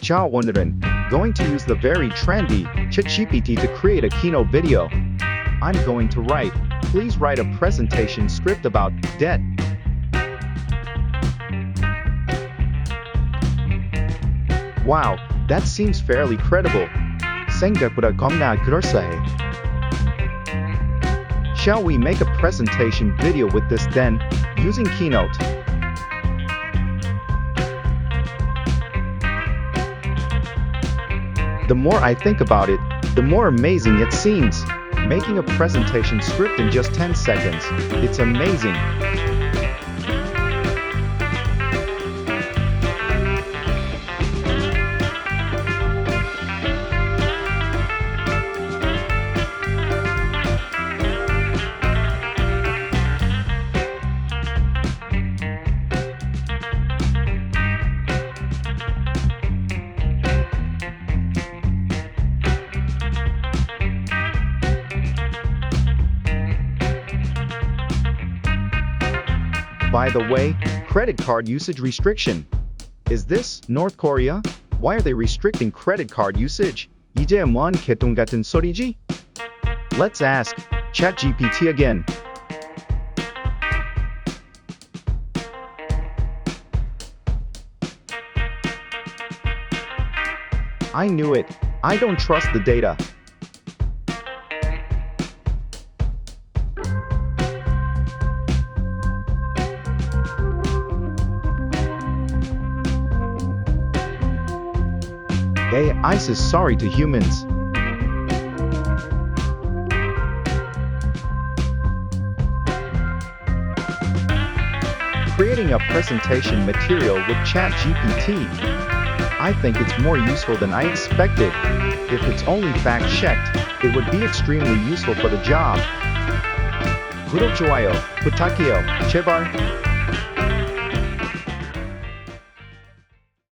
자, 오늘은 going to use the very trendy Chatgpt to create a keynote video. I'm going to write. Please write a presentation script about debt. Wow, that seems fairly credible. 생각보다 겁나 그럴싸해. Shall we make a presentation video with this then, using Keynote? The more I think about it, the more amazing it seems. Making a presentation script in just 10 seconds, it's amazing. By the way, credit card usage restriction. Is this North Korea? Why are they restricting credit card usage? 이제 뭔 개똥 같은 소리지? Let's ask ChatGPT again. I knew it. I don't trust the data. AI says sorry to humans. Creating a presentation material with ChatGPT. I think it's more useful than I expected. If it's only fact-checked, it would be extremely useful for the job. 구독, 좋아요 부탁해요, 제발.